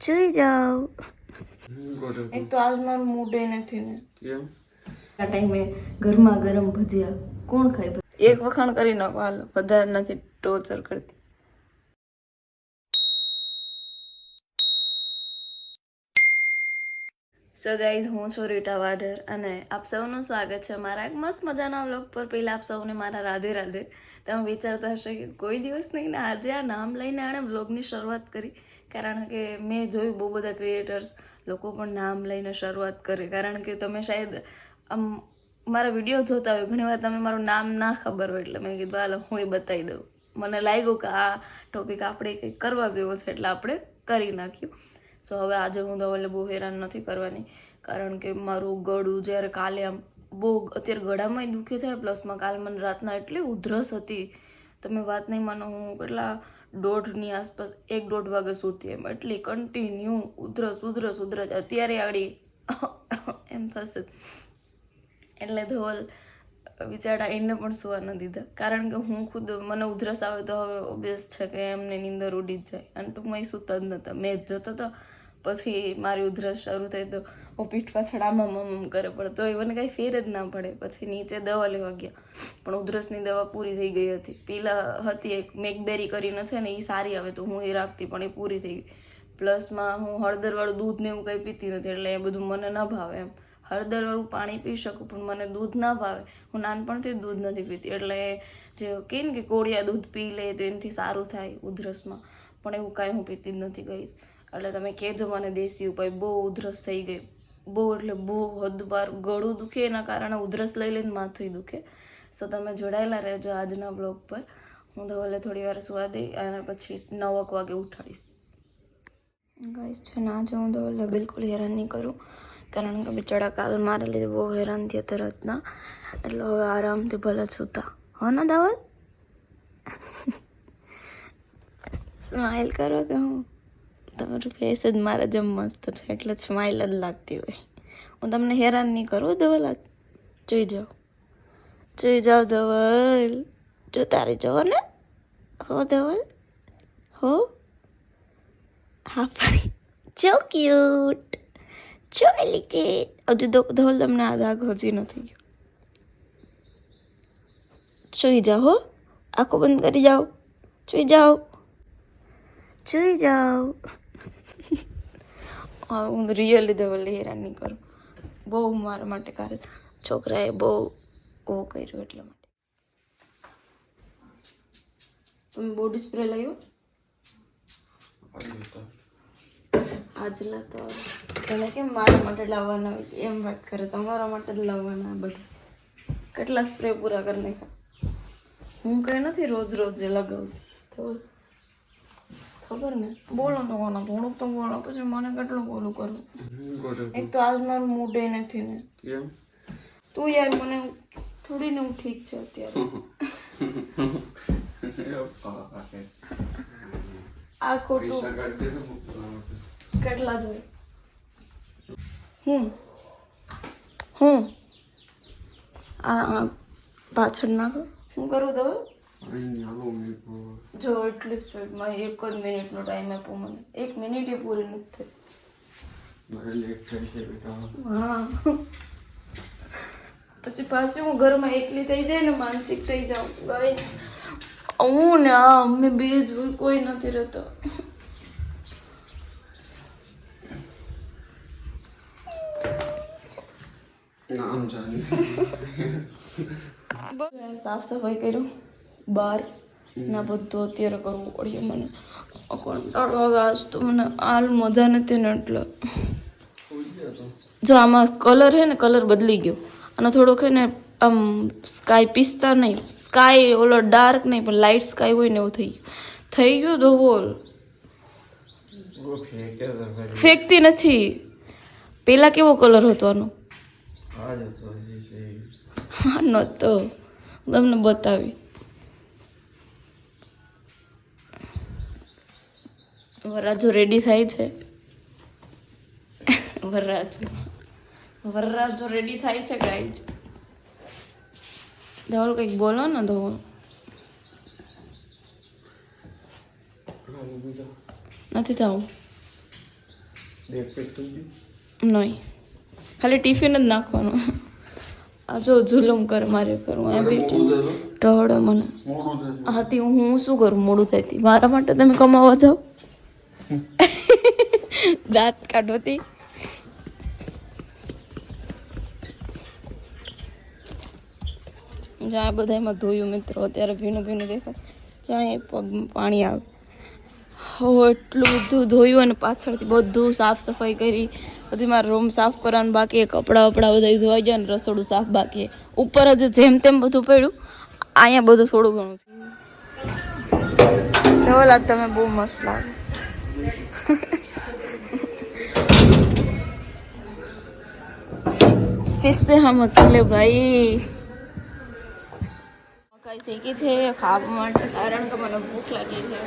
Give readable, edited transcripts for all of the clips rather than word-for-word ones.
સુઈ જાઓ. એક તો આજ મારું મૂડ નથી ને. કેમ? આ ટાઈમે ગરમા ગરમ ભજીયા કોણ ખાય? એક વખાણ કરી નાખો હાલ, વધારે નથી ટોર્ચર કરતી. સો ગાઈઝ, હું છું રીટા વાઢેર અને આપ સૌનું સ્વાગત છે મારા એક મસ્ત મજાના વ્લોગ પર. પહેલાં આપ સૌને મારા રાધે રાધે. તમે વિચારતા હશે કે કોઈ દિવસ નહીં ને આજે આ નામ લઈને આણે વ્લોગની શરૂઆત કરી, કારણ કે મેં જોયું બહુ બધા ક્રિએટર્સ લોકો પણ નામ લઈને શરૂઆત કરે, કારણ કે તમે શાયદ મારા વિડીયો જોતા હોય, ઘણીવાર તમને મારું નામ ના ખબર હોય, એટલે મેં કીધું હાલો હું એ બતાવી દઉં. મને લાગ્યું કે આ ટોપિક આપણે કંઈક કરવા જેવો છે એટલે આપણે કરી નાખ્યું. સો હવે આજે હું ધવલને બહુ હેરાન નથી કરવાની, કારણ કે મારું ગળું જ્યારે કાલે આમ બહુ અત્યારે ગળામાંય દુખે થાય, પ્લસમાં કાલે મને રાતના એટલી ઉધરસ હતી, તમે વાત નહીં માનો. હું કેટલા 1:30ની આસપાસ 1-1:30 વાગે સૂતી, એમ એટલી કન્ટિન્યુ ઉધરસ. અત્યારે આડી એમ થશે, એટલે ધવલ બિચારા એને પણ સુવા ન દીધા, કારણ કે હું ખુદ મને ઉધરસ આવે તો હવે ઓબ્વિયસ છે કે એમને નીંદર ઉડી જ જાય, અને ટૂંકમાં એ સૂતા જ નહોતા. મેં જ જોતો હતો, પછી મારી ઉધરસ શરૂ થઈ તો હું પીઠ પાછળ આમ કરે, પણ તો મને કાંઈ ફેર જ ના પડે. પછી નીચે દવા લેવા ગયા, પણ ઉધરસની દવા પૂરી થઈ ગઈ હતી. પેલા હતી એક મેકબેરી કરીને છે ને, એ સારી આવે તો હું એ રાખતી, પણ એ પૂરી થઈ ગઈ. પ્લસમાં હું હળદરવાળું દૂધ ને એવું કંઈ પીતી નથી, એટલે એ બધું મને ન ભાવે. એમ હળદરવાળું પાણી પી શકું, પણ મને દૂધ ના ભાવે. હું નાનપણથી જ દૂધ નથી પીતી, એટલે જે કહે ને કે કોળિયા દૂધ પી લે તો એનાથી સારું થાય ઉધરસમાં, પણ એવું કાંઈ હું પીતી જ નથી ગઈશ. એટલે તમે કહેજો મને દેશી ઉપાય. બહુ ઉધરસ થઈ ગઈ, બહુ એટલે બહુ હદપાર. ગળું દુખે એના કારણે ઉધરસ લઈ લઈને માથું દુખે. સો તમે જોડાયેલા રહેજો આજના બ્લોગ પર. હું ધવલે થોડી વાર સુવા દઈ અને પછી 9 વાગે ઉઠાડીશ. ગાઈસ છે ના જો હું ધવલે બિલકુલ હેરાન નહીં કરું, કારણ કે બિચારા કાલ મારા લીધે બહુ હેરાન થયા હતા રાતના, એટલે હવે આરામથી ભલે સૂતા. હો ને ધવલ? સ્માઇલ કરો કે હું? તમારું ફેસ જ મારા જેમ મસ્ત છે, એટલે સ્માઇલ જ લાગતી હોય. હું તમને હેરાન નહીં કરું ધવલ. જોઈ જાઓ ધવલ, જોતા રહેજો ને. હો ધવલ, હો હા પાણી. સો ક્યુટ, સો એલિચેટ. હજુ તો ધવલ તમને આ દાગ હજી નથી ગયો. સુઈ જાઓ હો, આંખો બંધ કરી જાઓ. સુઈ જાઓ. હું રિયલી ધવલને હેરાન નહીં કરું. બહુ મારા માટે કાલે છોકરાએ બહુ કર્યું, એટલા માટે. તમે બોડી સ્પ્રે લાવ્યો આજલા? તો તમે કેમ મારા માટે લાવવાના હોય એમ વાત કરે, તમારા માટે જ લાવવાના બધા. કેટલા સ્પ્રે પૂરા કરી નાખ્યા. હું કંઈ નથી રોજ લગાવતી, તો ખબર ને. બોલો તો કોનો, થોડુંક તો બોલો, પછી મને કેટલું બોલું કરવું. એક તો આજ મારું મૂડ નથી ને. કેમ? તું યાર, મને થોડી ને હું ઠીક છે અત્યારે. આ ખોટું કેટલા જોઈએ? હું આ પાછળ નાખો. શું કરું દઉં? જો એટલી સ્પીડમાં 1 જ મિનિટનો ટાઈમ આપો મને. 1 મિનિટ એ પૂરી નથી થઈ. હા, પછી પાછી હું ઘરમાં એકલી થઈ જાય ને, માનસિક થઈ જાઉં. હું ને આ અમે બે જ હોય, કોઈ નથી રહેતો. સાફ સફાઈ કર્યું બહાર ના, બધું અત્યારે કરવું પડ્યું મને. કંટાળો આવે આજ તો, મને હાલ મજા નથી ને, એટલે જો આમાં કલર હે ને, કલર બદલી ગયો. અને થોડોક હે ને આમ સ્કાય પિસ્તા નહીં, સ્કાય ઓલો ડાર્ક નહીં, પણ લાઇટ સ્કાય હોય ને એવું થઈ ગયું ધોવલ. ફેંકતી નથી. પેલા કેવો કલર હતો આનો? આનો તો તમને બતાવી. વરરાજો રેડી થાય છે. વરરાજો રેડી થાય છે ગાઈઝ. ધવલ કંઈક બોલો ને. ધવલ નથી થવું. નહીં, ખાલી ટિફિન જ નાખવાનું. આ જો જુલુમ કર મારે કરું આ બેટી ટહડે મને. હાથી હું શું કરું? મોડું થાય મારા માટે તમે કમાવા જાઓ. દાંત કાઢોતી. જ્યાં બધામાં ધોયું મિત્રો, અત્યારે ભીનું ભીનું દેખાય. જ્યાં પગમાં પાણી આવે. એટલું બધું ધોયું અને પાછળથી બધું સાફ સફાઈ કરી. હજી મારો રૂમ સાફ કરવાનું બાકી, કપડાં વપડા બધા ધોવાઈ જાય ને રસોડું સાફ બાકી. ઉપર જ જેમ તેમ બધું પડ્યું, અહીંયા બધું થોડું ઘણું છે. તો ઓલા તમે બહુ મસ્ત લાગે. फिर से हम अकेले भाई. મકાઈ શેકી છે ખાવા માટે, કારણ કે મને ભૂખ લાગી છે.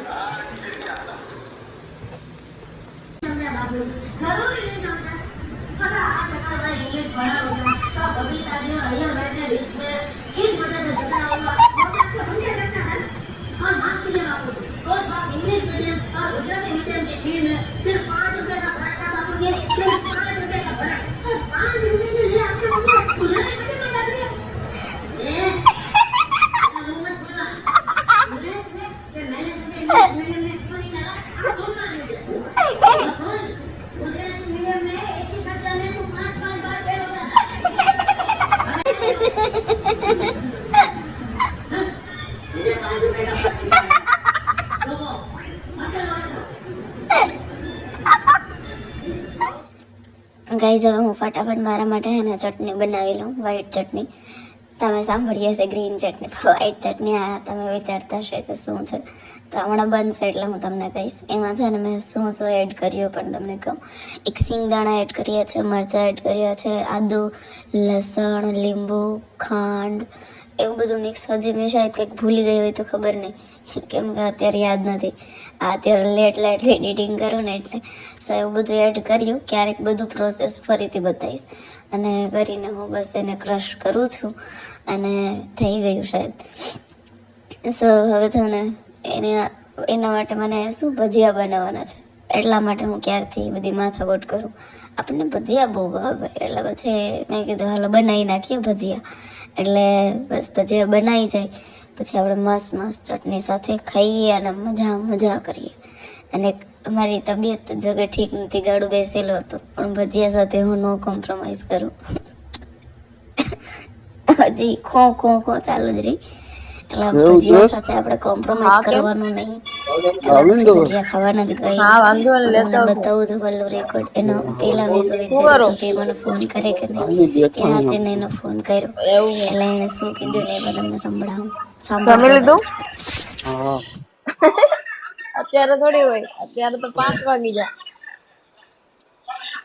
ગાઈઝ હવે હું ફટાફટ મારા માટે હે ને ચટણી બનાવી લઉં, વ્હાઈટ ચટણી. તમે સાંભળી હશે ગ્રીન ચટણી, વ્હાઈટ ચટણી. આ તમે વિચારતા હશે કે શું છે, તો હમણાં બનશે એટલે હું તમને કહીશ. એમાં છે ને મેં શું શું એડ કર્યું પણ તમને કહું. એક સિંગદાણા એડ કર્યા છે, મરચાં એડ કર્યા છે, આદુ, લસણ, લીંબુ, ખાંડ, એવું બધું મિક્સ. હજી મેં શાયદ કંઈક ભૂલી ગઈ હોય તો ખબર નહીં, કેમ કે અત્યારે યાદ નથી. અત્યારે લેટ એડિટિંગ કરું ને એટલે એવું બધું એડ કર્યું. ક્યારેક બધું પ્રોસેસ ફરીથી બતાવીશ. અને કરીને હું બસ એને ક્રશ કરું છું અને થઈ ગયું શાયદ. સો હવે છે ને એના માટે મને શું ભજીયા બનાવવાના છે, એટલા માટે હું ક્યારથી બધી માથાકૂટ કરું. આપણને ભજીયા બહુ ભાવે એટલે પછી મેં કીધું હાલો બનાવી નાખીએ ભજીયા. એટલે બસ ભજીયા બનાવી જાય પછી આપણે મસ્ત મસ્ત ચટણી સાથે ખાઈએ અને મજા કરીએ. અને અમારી તબિયત તો જગત ઠીક નથી, ગાડું બેસેલું હતું, પણ ભજીયા સાથે હું નો કોમ્પ્રોમાઇઝ કરું. હજી ખો ચાલુ જ રહી. એટલે ભજીયા સાથે આપણે કોમ્પ્રોમાઇઝ કરવાનું નહીં. ભજીયા ખાવાના જ ગઈ. મને બતાવું તો પેલું રેકોર્ડ એનો પેલા વિશે વિચાર્યું કે મને ફોન કરે કે નહીં. ત્યાં છે ને એનો ફોન કર્યો એટલે એને શું કીધું ને એ તમને સાંભળાવું. અત્યારે થોડી હોય, અત્યારે તો 5 વાગી જાય.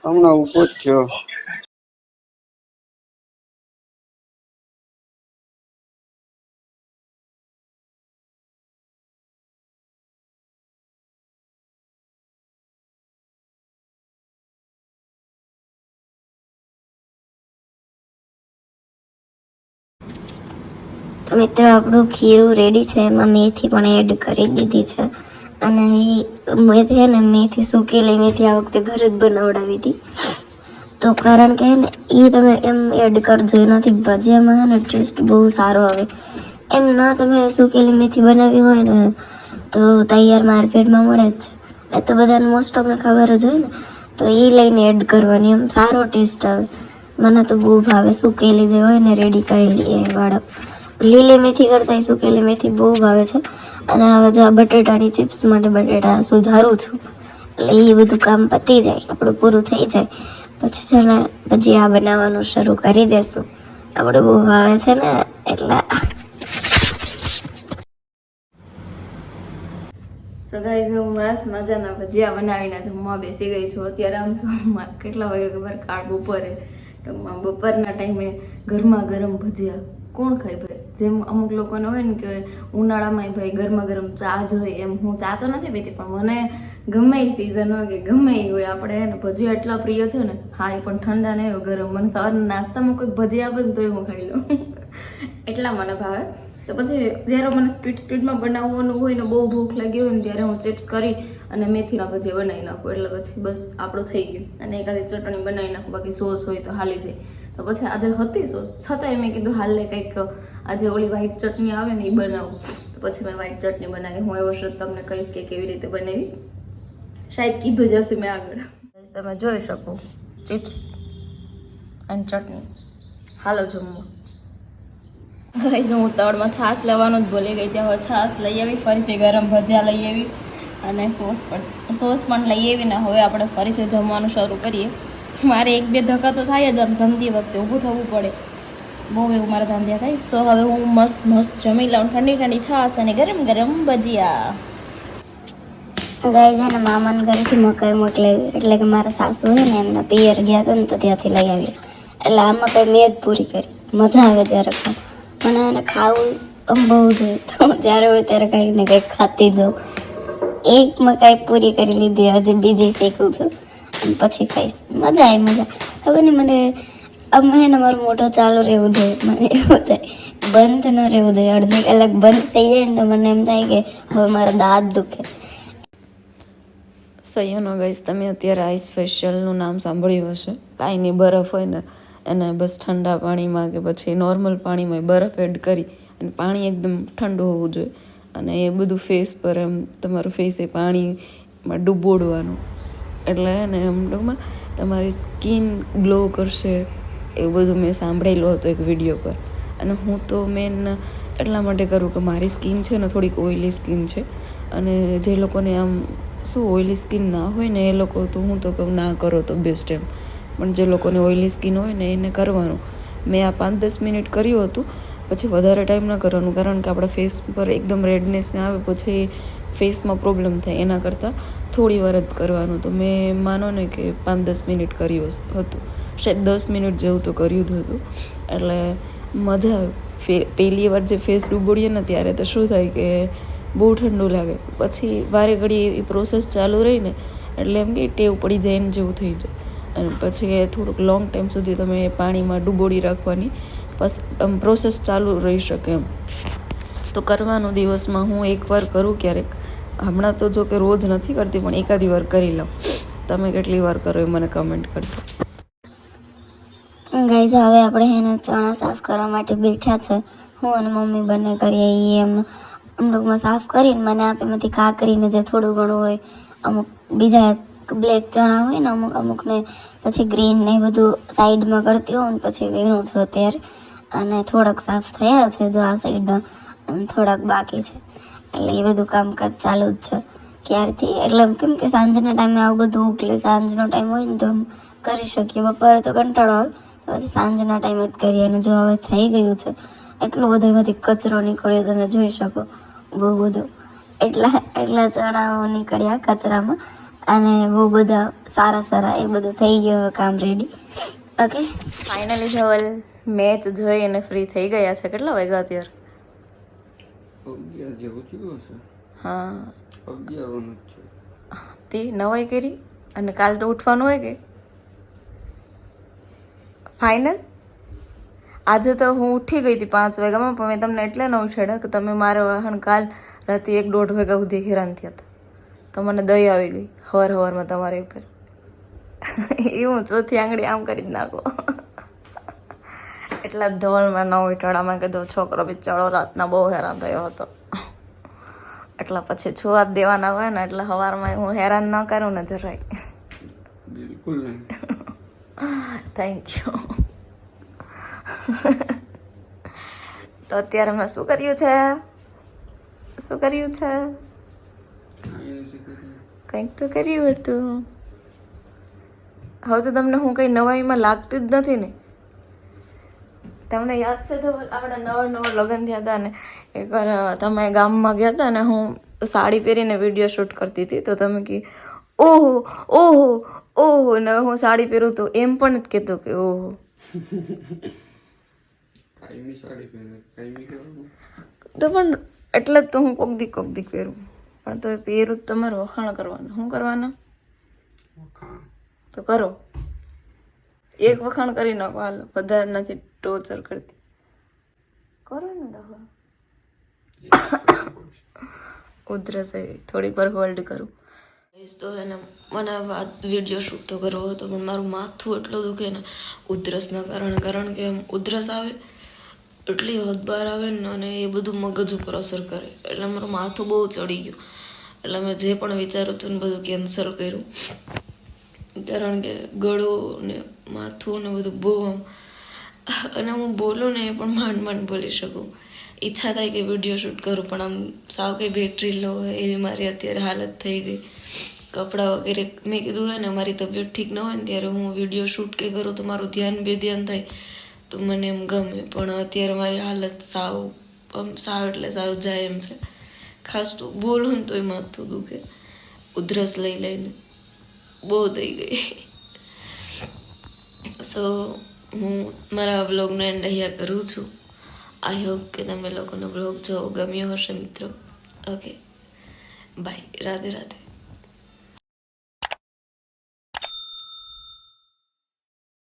હમણાં ઉભો જ છો. તો મિત્રો આપણું ખીરું રેડી છે. એમાં મેથી પણ એડ કરી દીધી છે. અને મેથી ને મેથી સૂકેલી મેથી આ વખતે ઘરે જ બનાવડાવી હતી. તો કારણ કે ને એ તમે એમ એડ કરજો, એનાથી ભજીયામાં છે ને ટેસ્ટ બહુ સારો આવે. એમ ના તમે સૂકેલી મેથી બનાવી હોય ને તો તૈયાર માર્કેટમાં મળે જ છે, એ તો બધાને મોસ્ટ ઓફને ખબર જ હોય ને, તો એ લઈને એડ કરવાની, એમ સારો ટેસ્ટ આવે. મને તો બહુ ભાવે સૂકેલી જે હોય ને રેડી કરેલી એ વાળો. લીલી મેથી કરતાં સૂકેલી મેથી બહુ ભાવે છે. અને હવે જો આ બટેટાની ચિપ્સ માટે બટેટા સુધારું છું, એટલે એ બધું કામ પતી જાય, આપણું પૂરું થઈ જાય પછી છે ને પછી આ બનાવવાનું શરૂ કરી દેશું. આપણે બહુ ભાવે છે ને એટલે. સો ગાઈઝ હું મસ્ત મજાના ભજીયા બનાવીને જમવા બેસી ગઈ છું. અત્યારે આમ તો કેટલા વાગે ખબર, બપોરે. બપોરના ટાઈમે ગરમા ગરમ ભજીયા કોણ ખાય ભાઈ? જેમ અમુક લોકોને હોય ને કે ઉનાળામાં ભાઈ ગરમા ગરમ ચા જોઈએ, એમ હું ચા તો નથી પીતી, પણ મને ગમે એ સિઝન હોય કે ગમે એ હોય, આપણે એને ભજીયા એટલા પ્રિય છે ને. હા, એ પણ ઠંડા ને ગરમ. મને સવારના નાસ્તામાં કોઈ ભજીયા આપે ને તો હું ખાઈ લઉં, એટલા મને ભાવે. તો પછી જ્યારે મને સ્પીડમાં બનાવવાનું હોય ને બહુ ભૂખ લાગી હોય ને ત્યારે હું ચિપ્સ કરી અને મેથીના ભજીયા બનાવી નાખું એટલે પછી બસ આપણું થઈ ગયું. અને એકાદી ચટણી બનાવી નાખું, બાકી સોસ હોય તો હાલી જાય. તો પછી આજે હતી સોસ, છતાંય મેં કીધું હાલ કંઈક આજે ઓલી વ્હાઈટ ચટણી આવે ને એ બનાવું. તો પછી મેં વ્હાઈટ ચટણી બનાવી. હું એ વર્ષે તમને કહીશ કે કેવી રીતે બનાવી, શાયદ કીધું જ હશે મેં આગળ. તમે જોઈ શકો ચિપ્સ અને ચટણી. હાલો જમવા. ગાઈસ હું તળમાં છાશ લેવાનું જ ભૂલી ગઈ, ત્યાં હવે છાશ લઈ આવી, ફરીથી ગરમ ભજીયા લઈ આવી અને સોસ પણ લઈ આવી ને હવે આપણે ફરીથી જમવાનું શરૂ કરીએ. મારે 1-2 ધક્કા તો થાય જ, આમ જમતી વખતે ઊભું થવું પડે, બહુ એવું મારા ધાંધિયા થાય. સો હવે હું મસ્ત જમી લઉં, ઠંડી છાશ અને ગરમ ભજીયા. ગાઈઝ એને મામાને ઘરેથી મકાઈ મોકલાવી, એટલે કે મારા સાસુ છે ને એમના પિયર ગયા હતા ને તો ત્યાંથી લઈ આવી. એટલે આ મકાઈ મેં જ પૂરી કરી. મજા આવે ત્યારે ખાવ. મને એને ખાવું બહુ જોઈએ, તો જ્યારે હોય ત્યારે કંઈક ને કંઈક ખાતી જાઉં. એક મકાઈ પૂરી કરી લીધી, હજી બીજી શીખું છું અને પછી ખાઈશ. મજા ખબર નહીં મને અમે એને મારું મોટો ચાલુ રહેવું જોઈએ. મને એવું થાય બંધ ન રહેવું જોઈએ. અડધી કલાક બંધ થઈ જાય ને તો મને એમ થાય કે હવે મારા દાંત દુખે. સહયોનો ગાઈસ, તમે અત્યારે આઈસ ફેશિયલનું નામ સાંભળ્યું હશે. કાંઈ નહીં, બરફ હોય ને એને બસ ઠંડા પાણીમાં કે પછી નોર્મલ પાણીમાં બરફ એડ કરી અને પાણી એકદમ ઠંડુ હોવું જોઈએ અને એ બધું ફેસ પર એમ તમારું ફેસ એ પાણીમાં ડૂબોડવાનું. એટલે એને એમ ટૂંકમાં તમારી સ્કિન ગ્લો કરશે, એવું બધું મેં સાંભળેલું હતું એક વિડીયો પર. અને હું તો મેન એટલા માટે કરું કે મારી સ્કિન છે ને થોડીક ઓઇલી સ્કિન છે, અને જે લોકોને આમ શું ઓઇલી સ્કિન ના હોય ને એ લોકો તો હું તો કહું ના કરો તો બેસ્ટ એમ. પણ જે લોકોને ઓઇલી સ્કિન હોય ને એને કરવાનું. મેં આ 5-10 મિનિટ કર્યું હતું, પછી વધારે ટાઈમ ન કરવાનું, કારણ કે આપણા ફેસ પર એકદમ રેડનેસ ને આવે પછી ફેસમાં પ્રોબ્લેમ થાય. એના કરતાં થોડી વાર જ કરવાનું. તો મેં માનો ને કે 5-10 મિનિટ કર્યું હતું, શાયદ 10 મિનિટ જેવું તો કર્યું જ હતું. એટલે મજા આવે. પહેલી વાર જે ફેસ ડૂબોડીએ ને ત્યારે તો શું થાય કે બહુ ઠંડુ લાગે, પછી વારે ઘડી એ પ્રોસેસ ચાલુ રહીને એટલે એમ કે ટેવ પડી જાય ને જેવું થઈ જાય. અને પછી એ થોડુંક લોંગ ટાઈમ સુધી તમે પાણીમાં ડૂબોડી રાખવાની પ્રોસેસ ચાલુ રહી શકે એમ. તો કરવાનું દિવસમાં હું એકવાર કરું ક્યારેક. હમણાં તો જો કે રોજ નથી કરતી, પણ એકાદી વાર કરી લઉં. તમે કેટલી વાર કરો એ મને કમેન્ટ કરજો. ગાઈઝ હવે આપણે એને ચણા સાફ કરવા માટે બેઠા છે. હું અને મમ્મી બંને કરીએ. એમ ટૂંકમાં સાફ કરીને મને આપે, એમાંથી કાકરીને જે થોડું ઘણું હોય, અમુક બીજા બ્લેક ચણા હોય ને અમુકને પછી ગ્રીન ને બધું સાઈડમાં કરતી હોઉં ને પછી વીણું છું અત્યારે. અને થોડાક સાફ થયા છે જો આ સાઈડના, અને થોડાક બાકી છે. એટલે એ બધું કામકાજ ચાલુ જ છે ક્યારથી. એટલે કેમ કે સાંજના ટાઈમે આવું બધું ઉકલે, સાંજનો ટાઈમ હોય ને તો કરી શકીએ. બપોરે તો કંટાળો આવે, તો પછી સાંજના ટાઈમે જ કરીએ. અને જો હવે થઈ ગયું છે, એટલો બધો એમાંથી કચરો નીકળ્યો તમે જોઈ શકો, બહુ બધો. એટલા ચણાઓ નીકળ્યા કચરામાં, અને બહુ બધા સારા એ બધું થઈ ગયું કામ ready. Okay, finally Dhaval match જોઈ અને ફ્રી થઈ ગયા છે. કેટલા વાગ્યા અત્યારે? 11 જેવું થયું હશે. હા, 11 છે. તે નવાઈ કરી. અને કાલ તો ઉઠવાનું હોય કે ફાઇનલ? આજે તો હું ઉઠી ગઈ હતી 5 વાગ્યામાં, પણ મેં તમને એટલે ન ઉછેડ્યા કે તમે મારા વાહન કાલ રાતે 1-1.5 વાગ્યા સુધી હેરાન થયા હતા. તો મને દઈ આવી ગઈ હવારમાં તમારી ઉપર. એવું ચોથી આંગળી આમ કરી જ નાખો. એટલા ધવલમાં ન ઉઠાડામાં કીધું છોકરો બિચારો રાતના બહુ હેરાન થયો હતો. એટલા પછી છુવા જ દેવાના હોય ને, એટલે સવારમાં હું હેરાન ન કરું ને જરાય. બિલકુલ નહીં. Thank you. તો અત્યારે મેં શું કર્યું છે? કંઈક તો કર્યું હતું. હવે તો તમને હું કઈ નવાઈમાં લાગતી જ નથી ને. તમને યાદ છે તો આપણે નવા લગ્ન થયા હતા ને એકવાર તમે ગામમાં ગયા હતા ને હું સાડી પહેરીને વિડીયો શૂટ કરતી હતી, તો તમે કી ઓહો ઓહો ઓહો, ને હું સાડી પહેરું તો એમ પણ જ કહેતો કે ઓહો. કાયમી સાડી પહેરે, કાયમી કહેવાનું. તો પણ એટલે જ તો હું કોક દી પહેરું, પણ તો એ પહેરું તમારે વખાણ કરવાના. શું કરવાના? વખાણ તો કરો. એક વખાણ કરી નાખો, હાલ વધારે નથી ટોર્ચર કરતી. કરો ને દવા. ઉધરસ આવી, થોડીક વાર હોલ્ડ કરું. તો એને મને વિડીયો શૂટ તો કરવો હતો, પણ મારું માથું એટલું દુખે ને ઉધરસના કારણે, કારણ કે એમ ઉધરસ આવે એટલી હદ બહાર આવે ને, અને એ બધું મગજ ઉપર અસર કરે, એટલે મારું માથું બહુ ચડી ગયું. એટલે મેં જે પણ વિચાર્યું હતું ને બધું કેન્સલ કર્યું, કારણ કે ગળું ને માથું ને બધું બહુ આમ, અને હું બોલું ને એ પણ માંડ બોલી શકું. ઈચ્છા થાય કે વિડીયો શૂટ કરું, પણ આમ સાવ કંઈ બેટરી લો હોય એવી મારી અત્યારે હાલત થઈ ગઈ. કપડાં વગેરે મેં કીધું હોય ને, મારી તબિયત ઠીક ન હોય ને ત્યારે હું વિડીયો શૂટ કે કરું તો મારું ધ્યાન થાય તો મને એમ ગમે, પણ અત્યારે મારી હાલત સાવ એટલે સાવ જાય એમ છે. ખાસ તો બોલું ને તોય માથું દુખે, ઉધરસ લઈને બહુ થઈ ગઈ. સો હું મારા વ્લોગનો એન્ડ અહીંયા કરું છું. આઈ હોપ કે તમને લોકોનો વ્લોગ જો ગમ્યો હશે મિત્રો. Okay, bye, Radhe Radhe.